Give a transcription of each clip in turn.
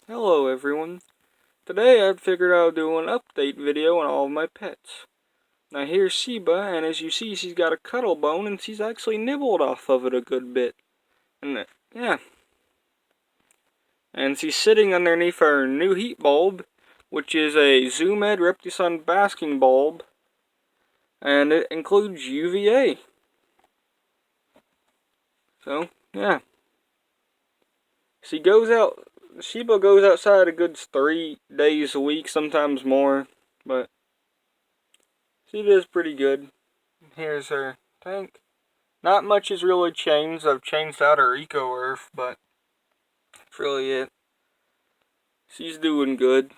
Hello everyone. Today I figured I would do an update video on all of my pets. Now here's Sheba, and as you see she's got a cuddle bone and she's actually nibbled off of it a good bit. And yeah. And she's sitting underneath our new heat bulb, which is a Zoomed Reptisun basking bulb. And it includes UVA. So, yeah. Sheba goes outside a good 3 days a week, sometimes more, but she does pretty good. Here's her tank. Not much has really changed. I've changed out her eco earth, but that's really it. She's doing good.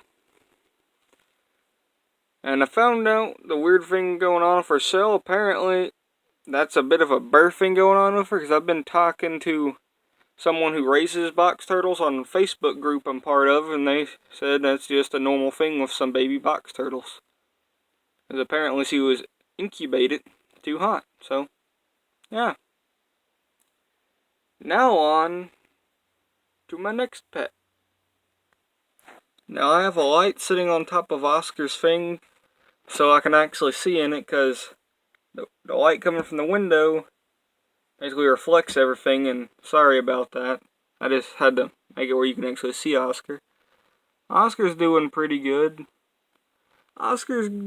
And I found out the weird thing going on with her cell. Apparently, that's a bit of a birthing going on with her, because I've been talking to someone who raises box turtles on a Facebook group I'm part of, and they said that's just a normal thing with some baby box turtles. Because apparently she was incubated too hot, so yeah. Now on to my next pet. Now I have a light sitting on top of Osckar's thing so I can actually see in it, because the light coming from the window basically reflects everything, and sorry about that. I just had to make it where you can actually see Osckar. Osckar's doing pretty good. Osckar's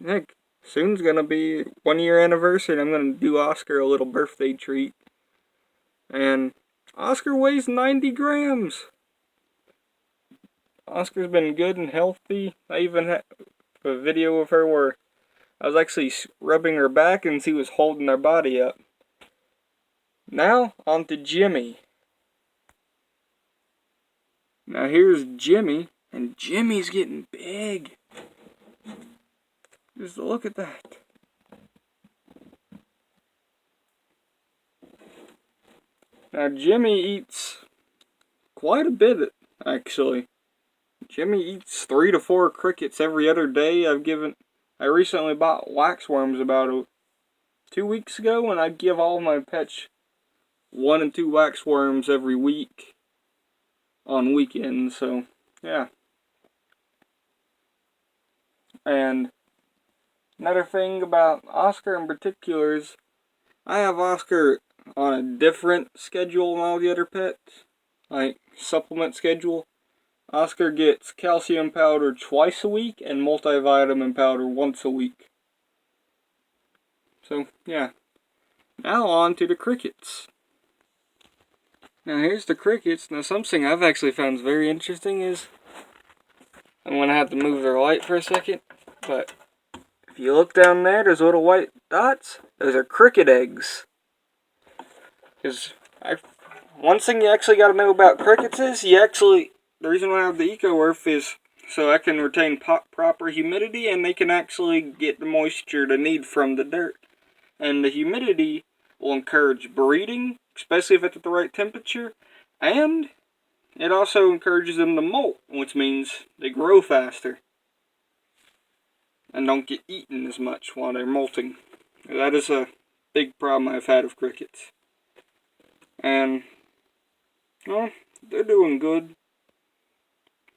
heck, soon's gonna be 1 year anniversary, and I'm gonna do Osckar a little birthday treat. And Osckar weighs 90 grams. Osckar's been good and healthy. I even had a video of her where I was actually rubbing her back and she was holding her body up. Now, on to Gemy. Now here's Gemy, and Gemmy's getting big. Just look at that. Now Gemy eats quite a bit, actually. Gemy eats 3 to 4 crickets every other day. I recently bought waxworms about 2 weeks ago, and I give all my pets 1 and 2 waxworms every week on weekends, so yeah. And another thing about Osckar in particular is I have Osckar on a different schedule than all the other pets, like supplement schedule. Osckar gets calcium powder twice a week and multivitamin powder once a week. So, yeah. Now on to the crickets. Now here's the crickets. Now something I've actually found very interesting is, I'm going to have to move their light for a second, but if you look down there, there's little white dots. Those are cricket eggs. One thing you actually got to know about crickets is, the reason why I have the eco earth is so I can retain proper humidity, and they can actually get the moisture they need from the dirt. And the humidity will encourage breeding, especially if it's at the right temperature, and it also encourages them to molt, which means they grow faster and don't get eaten as much while they're molting. That is a big problem I've had with crickets. And, well, they're doing good.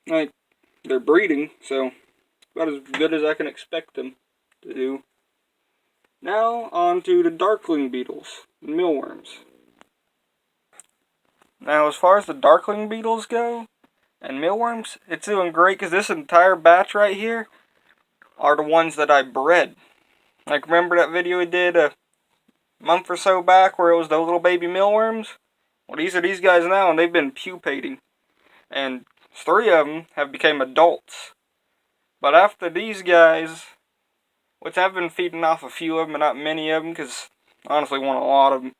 Like, they're breeding, so about as good as I can expect them to do. Now, on to the darkling beetles, the mealworms. Now, as far as the darkling beetles go, and mealworms, it's doing great, because this entire batch right here are the ones that I bred. Like, remember that video we did a month or so back where it was the little baby mealworms? Well, these are these guys now, and they've been pupating. And 3 of them have become adults. But after these guys, which I've been feeding off a few of them, but not many of them, because I honestly want a lot of them.